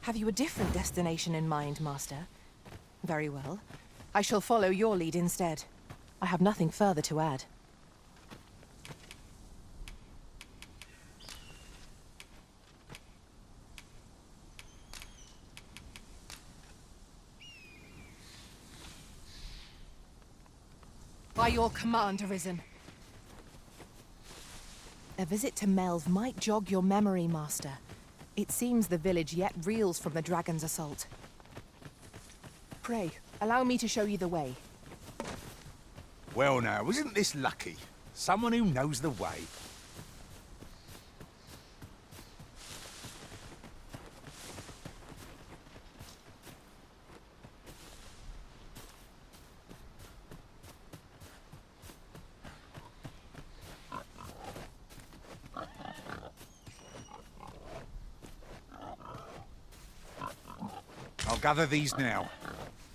Have you a different destination in mind, Master? Very well. I shall follow your lead instead. I have nothing further to add. By your command, Arisen. A visit to Melve might jog your memory, Master. It seems the village yet reels from the dragon's assault. Pray, allow me to show you the way. Well now, isn't this lucky? Someone who knows the way. I'll gather these now.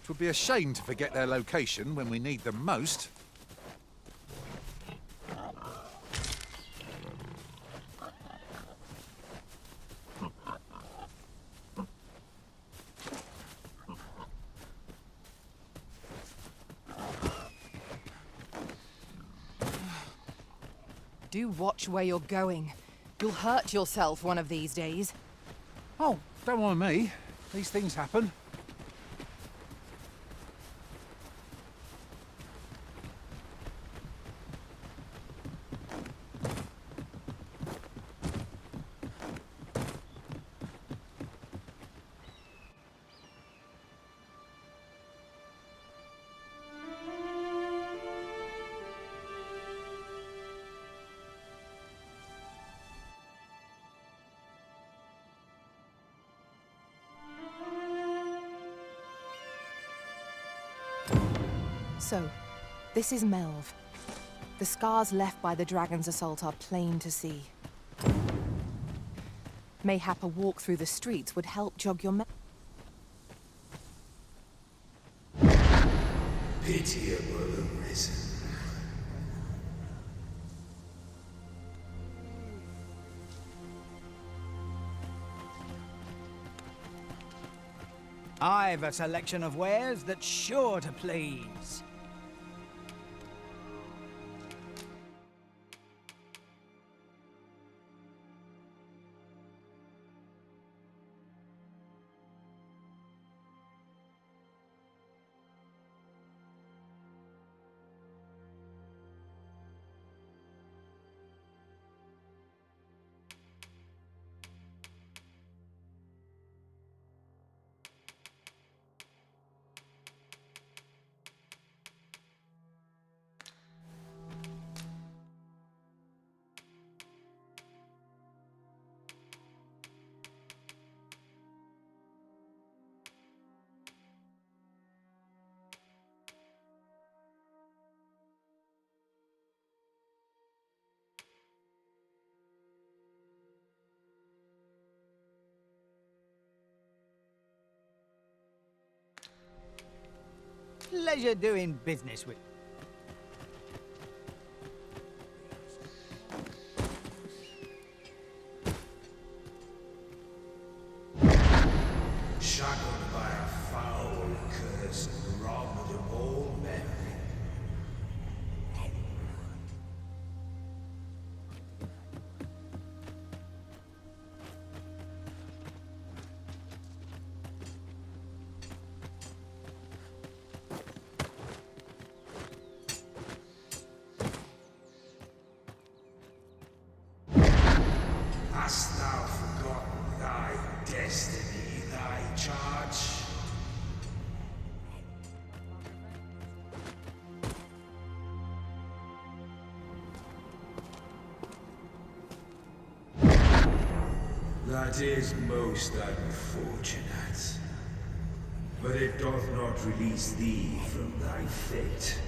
It would be a shame to forget their location when we need them most. Do watch where you're going. You'll hurt yourself one of these days. Oh, don't mind me. These things happen. So, this is Melve. The scars left by the dragon's assault are plain to see. Mayhap a walk through the streets would help jog your Pitiable Arisen. I've a selection of wares that's sure to please. Pleasure doing business with. Shackled by a foul curse and robbed of all memory. Hast thou forgotten thy destiny, thy charge? That is most unfortunate. But it doth not release thee from thy fate.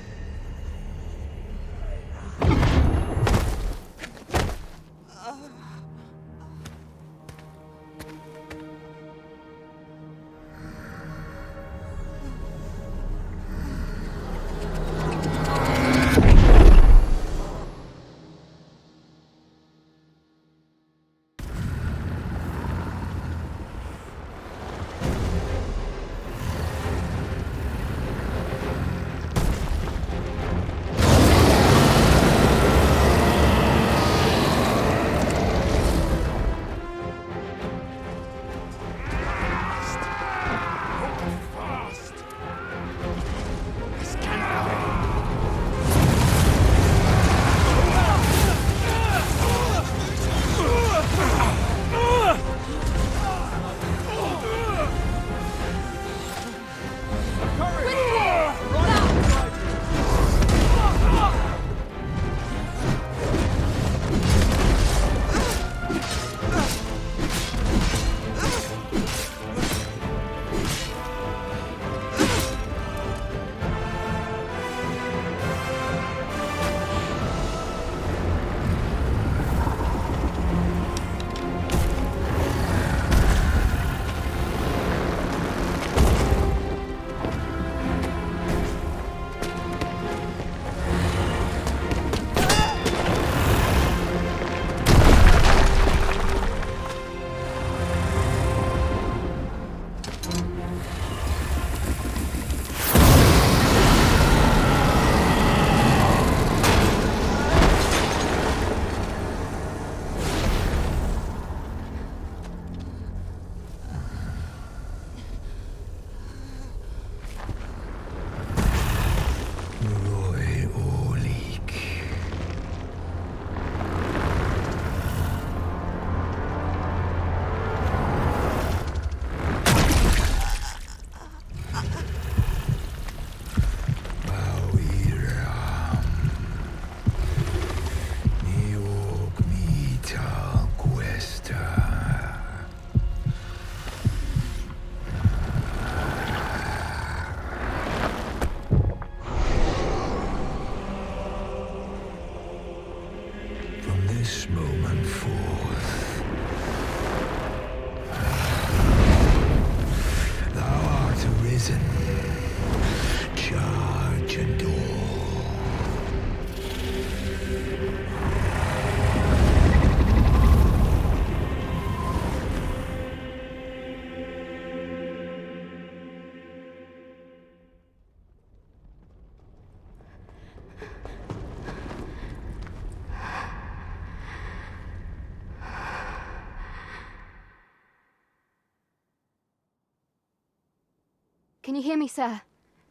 Can you hear me, sir?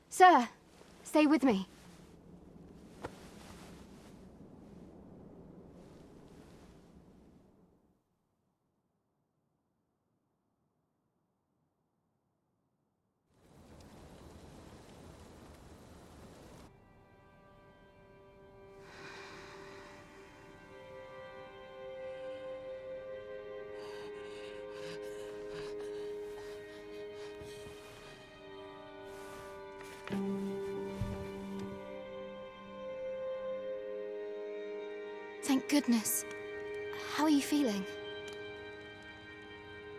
Sir, stay with me. Thank goodness. How are you feeling?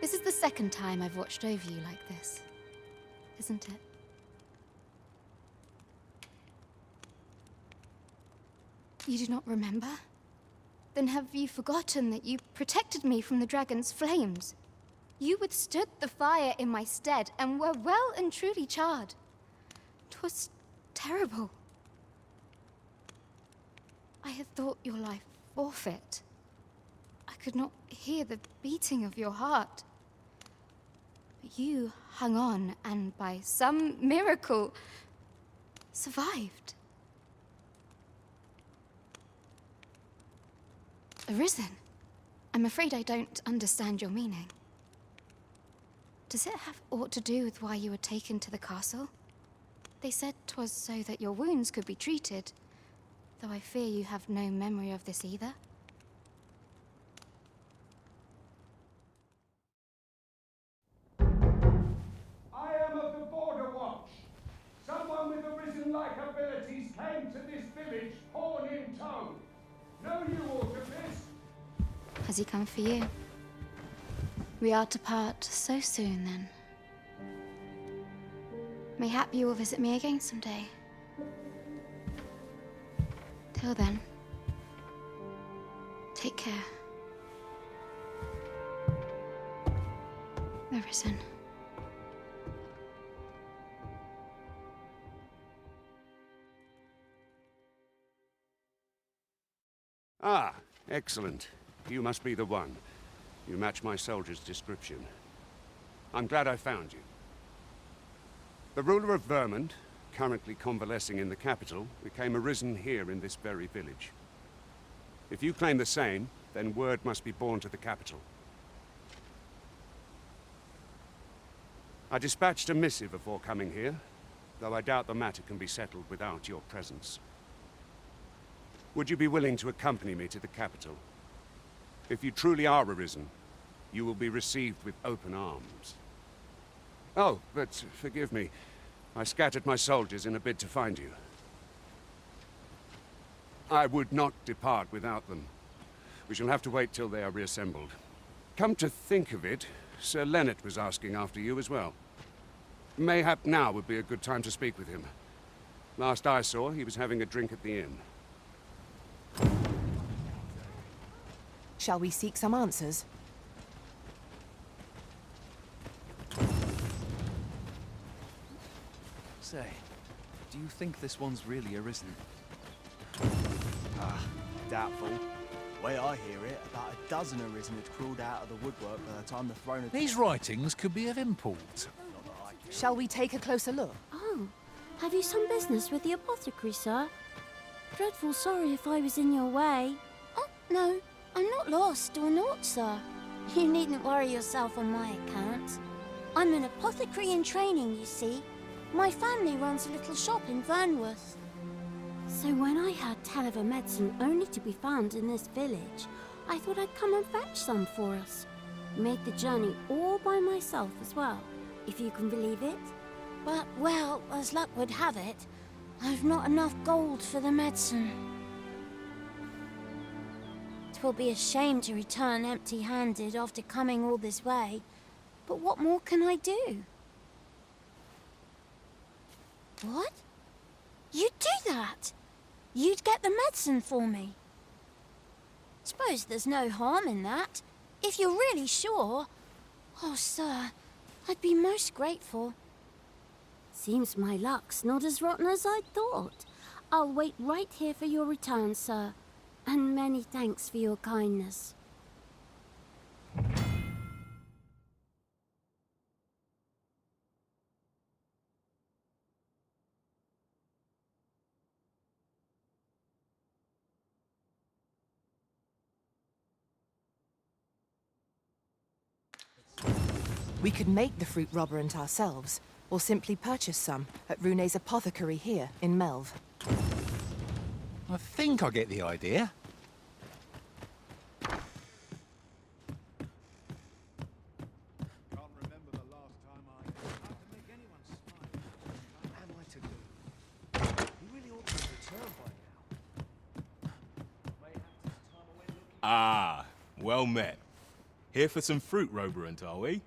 This is the second time I've watched over you like this, isn't it? You do not remember? Then have you forgotten that you protected me from the dragon's flames? You withstood the fire in my stead and were well and truly charred. 'Twas terrible. I had thought your life forfeit. I could not hear the beating of your heart. But you hung on and by some miracle survived. Arisen? I'm afraid I don't understand your meaning. Does it have aught to do with why you were taken to the castle? They said 'twas so that your wounds could be treated, though I fear you have no memory of this either. I am of the Border Watch. Someone with Arisen-like abilities came to this village, horn in tow. Know you aught of this? Has he come for you? We are to part so soon, then. Mayhap you will visit me again someday. Till then, take care. Arisen. Ah, excellent. You must be the one. You match my soldier's description. I'm glad I found you. The ruler of Vermont, currently convalescing in the capital, became arisen here in this very village. If you claim the same, then word must be borne to the capital. I dispatched a missive before coming here, though I doubt the matter can be settled without your presence. Would you be willing to accompany me to the capital? If you truly are arisen, you will be received with open arms. Oh, but forgive me. I scattered my soldiers in a bid to find you. I would not depart without them. We shall have to wait till they are reassembled. Come to think of it, Sir Leonard was asking after you as well. Mayhap now would be a good time to speak with him. Last I saw, he was having a drink at the inn. Shall we seek some answers? Say, do you think this one's really arisen? Doubtful. Way I hear it, about a dozen arisen had crawled out of the woodwork by the time the throne had... These writings could be of import. Shall we take a closer look? Oh, have you some business with the apothecary, sir? Dreadful sorry if I was in your way. Oh, no, I'm not lost or naught, sir. You needn't worry yourself on my account. I'm an apothecary in training, you see. My family runs a little shop in Vernworth. So when I heard tell of a medicine only to be found in this village, I thought I'd come and fetch some for us. Made the journey all by myself as well, if you can believe it. But, well, as luck would have it, I've not enough gold for the medicine. 'Twill be a shame to return empty-handed after coming all this way, but what more can I do? What? You'd do that? You'd get the medicine for me? Suppose there's no harm in that, if you're really sure. Oh, sir, I'd be most grateful. Seems my luck's not as rotten as I'd thought. I'll wait right here for your return, sir. And many thanks for your kindness. We could make the fruit roberant ourselves, or simply purchase some at Rune's apothecary here in Melv. I think I get the idea. Ah, well met. Here for some fruit roberant, are we?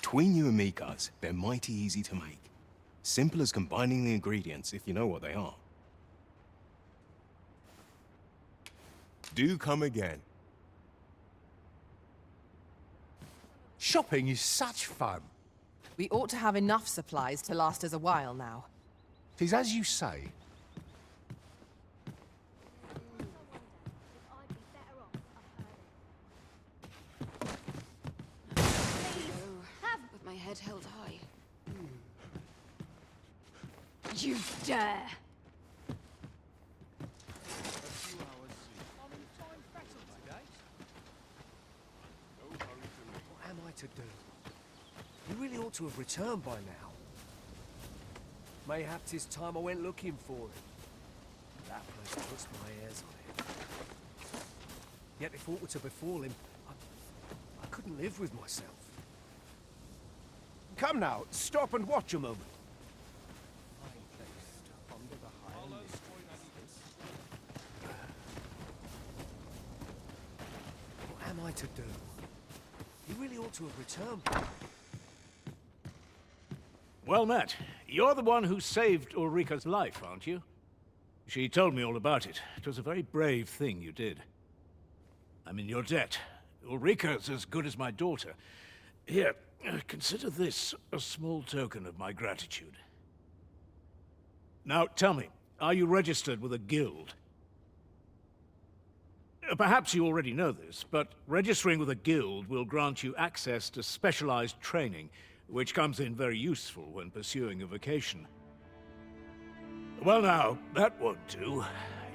Between you and me, Cuz, they're mighty easy to make. Simple as combining the ingredients if you know what they are. Do come again. Shopping is such fun. We ought to have enough supplies to last us a while now. 'Tis as you say. With my head held high. You dare! What am I to do? You really ought to have returned by now. Mayhap 'tis time I went looking for him. That place puts my hairs on it. Yet if aught were to befall him, I couldn't live with myself. Come now, stop and watch a moment. What am I to do? You really ought to have returned. Well met. You're the one who saved Ulrika's life, aren't you? She told me all about it. It was a very brave thing you did. I'm in your debt. Ulrika's as good as my daughter. Here, consider this a small token of my gratitude. Now, tell me, are you registered with a guild? Perhaps you already know this, but registering with a guild will grant you access to specialized training, which comes in very useful when pursuing a vocation. Well now, that won't do.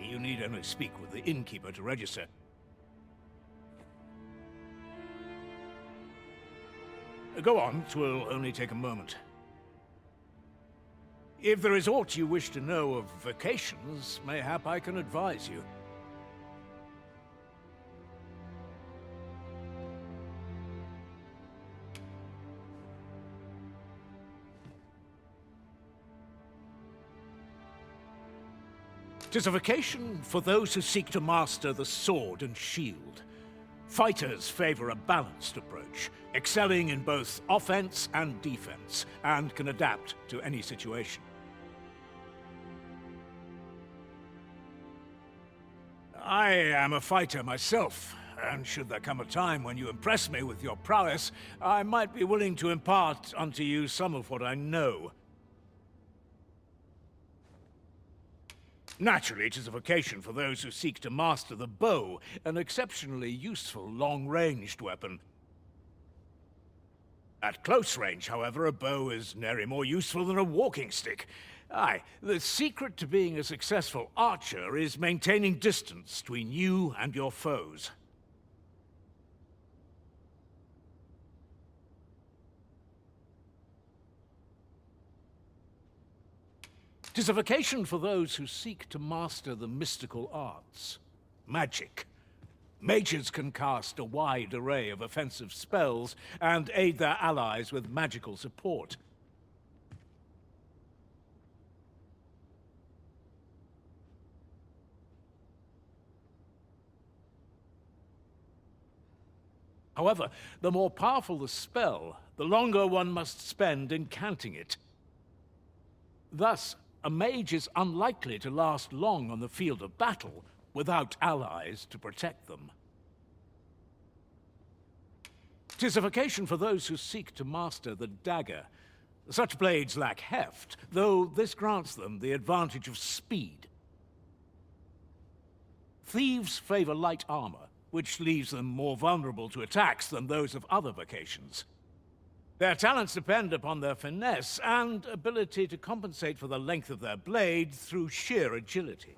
You need only speak with the innkeeper to register. Go on, 'twill only take a moment. If there is aught you wish to know of vocations, mayhap I can advise you. 'Tis a vocation for those who seek to master the sword and shield. Fighters favor a balanced approach, excelling in both offense and defense, and can adapt to any situation. I am a fighter myself, and should there come a time when you impress me with your prowess, I might be willing to impart unto you some of what I know. Naturally, it is a vocation for those who seek to master the bow, an exceptionally useful long-ranged weapon. At close range, however, a bow is nary more useful than a walking stick. Aye, the secret to being a successful archer is maintaining distance between you and your foes. Tis a vocation for those who seek to master the mystical arts. Magic. Mages can cast a wide array of offensive spells and aid their allies with magical support. However, the more powerful the spell, the longer one must spend incanting it. Thus, a mage is unlikely to last long on the field of battle without allies to protect them. 'Tis a vocation for those who seek to master the dagger. Such blades lack heft, though this grants them the advantage of speed. Thieves favor light armor, which leaves them more vulnerable to attacks than those of other vocations. Their talents depend upon their finesse and ability to compensate for the length of their blade through sheer agility.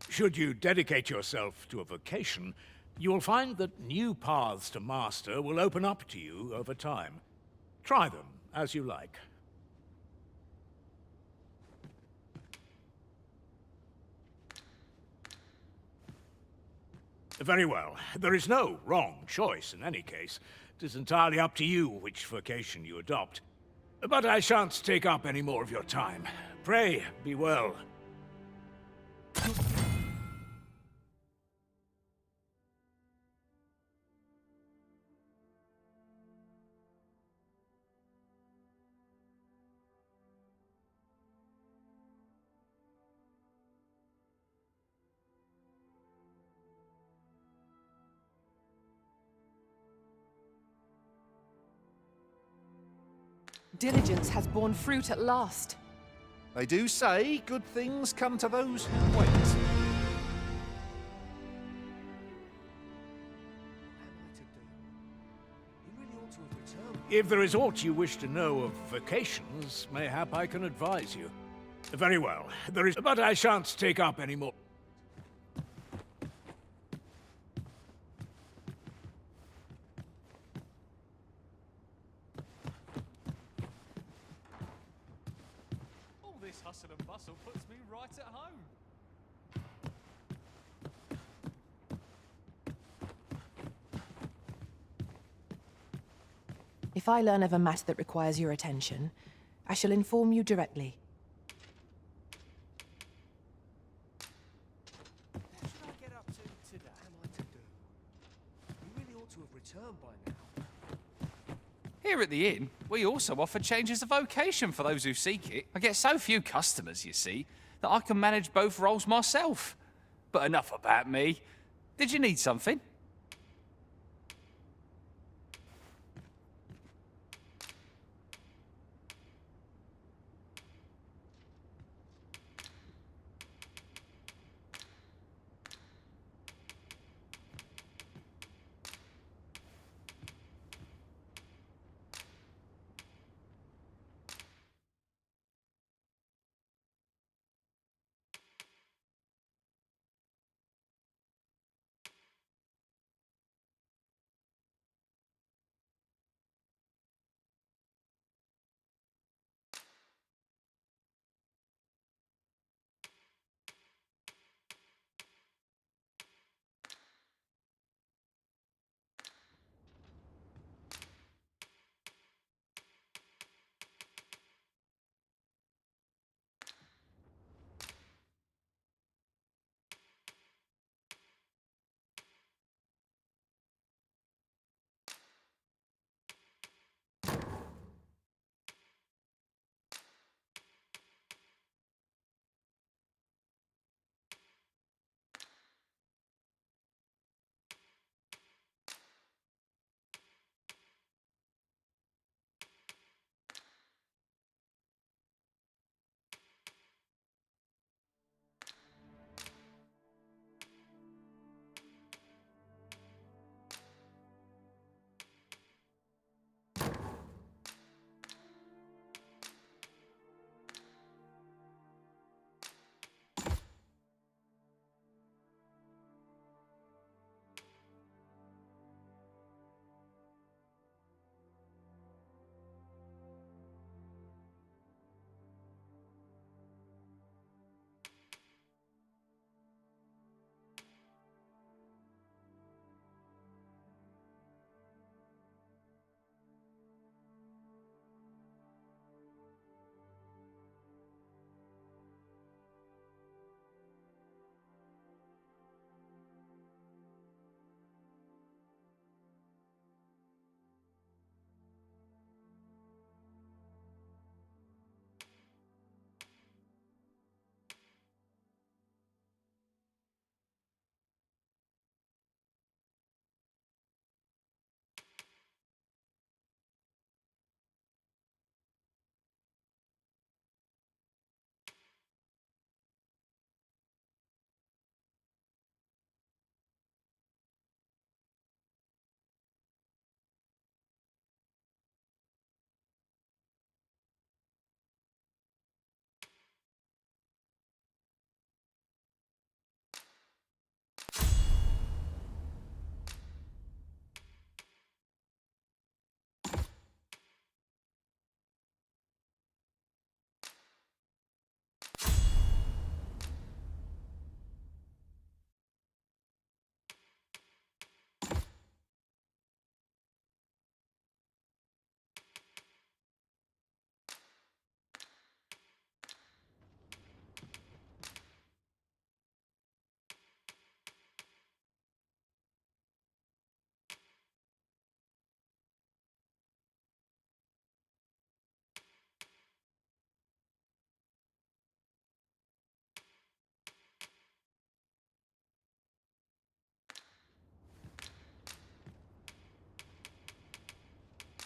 Should you dedicate yourself to a vocation, you will find that new paths to master will open up to you over time. Try them as you like. Very well. There is no wrong choice in any case. It is entirely up to you which vocation you adopt. But I shan't take up any more of your time. Pray, be well. Diligence has borne fruit at last. They do say good things come to those who wait. If there is aught you wish to know of vocations, mayhap I can advise you. Very well. There is, but I shan't take up any more. This hustle and bustle puts me right at home. If I learn of a matter that requires your attention, I shall inform you directly. What should I get up to today? What am I to do? You really ought to have returned by now. Here at the inn, we also offer changes of vocation for those who seek it. I get so few customers, you see, that I can manage both roles myself. But enough about me. Did you need something?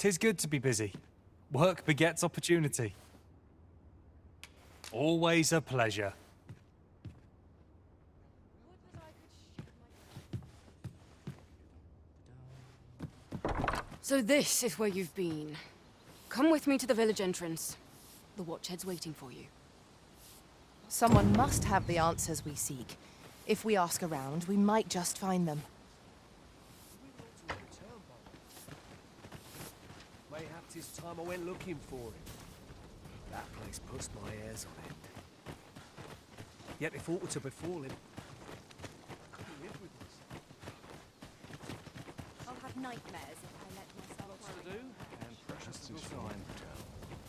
'Tis good to be busy. Work begets opportunity. Always a pleasure. So this is where you've been. Come with me to the village entrance. The Watchhead's waiting for you. Someone must have the answers we seek. If we ask around, we might just find them. Mayhap 'tis time I went looking for him. That place puts my hairs on end. Yet if aught were to befall him, I couldn't live with this. I'll have nightmares if I let myself Lots to do, and precious to find.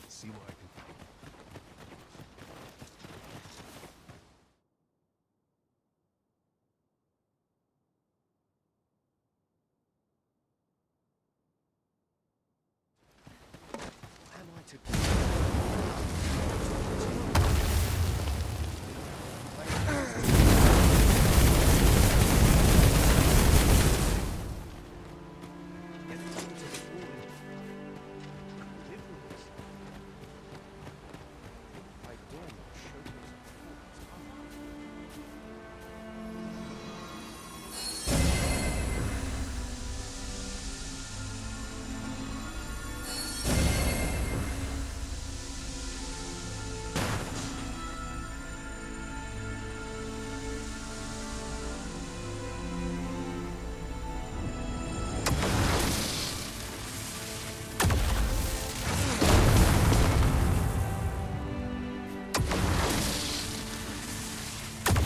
See what I can find. Am I to... Yet if aught were to befall him, I couldn't live with this. I dare not show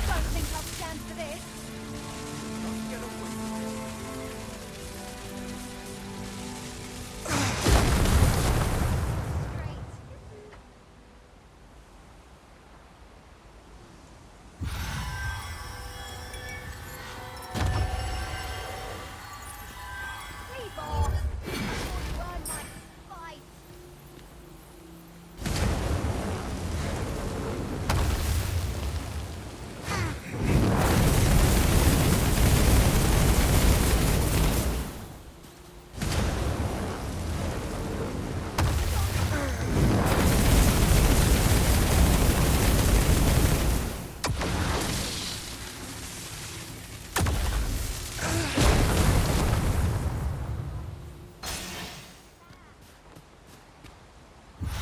Don't think I'll stand for this. Leave off. I thought you earned my fight.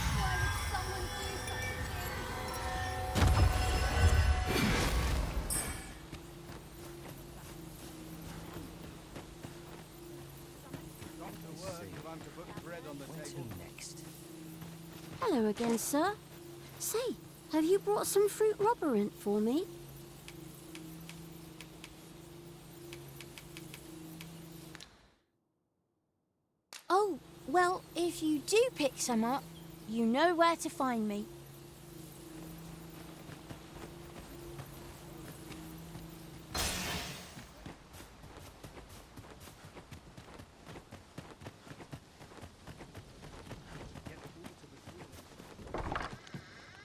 Why would someone do such a thing? Hello again, sir. Say, have you brought some fruit robberant for me? Oh, well, if you do pick some up, you know where to find me.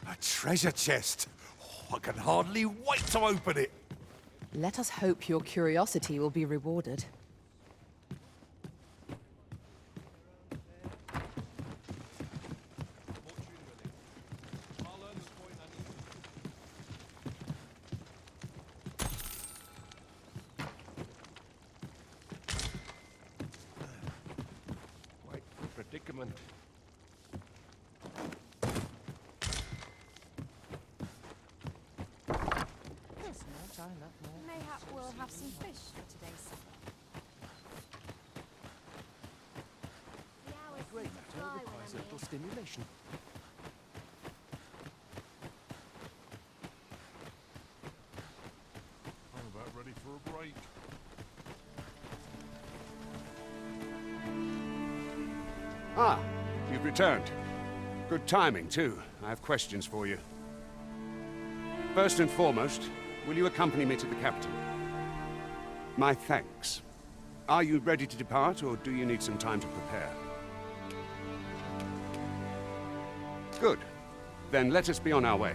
A treasure chest. Oh, I can hardly wait to open it. Let us hope your curiosity will be rewarded. Quite a predicament. Mayhap we'll have some fish for today's supper. The hours Great seem to fly matter when requires I'm a little stimulation. I'm about ready for a break. Ah, you've returned. Good timing, too. I have questions for you. First and foremost, will you accompany me to the capital? My thanks. Are you ready to depart, or do you need some time to prepare? Good. Then let us be on our way.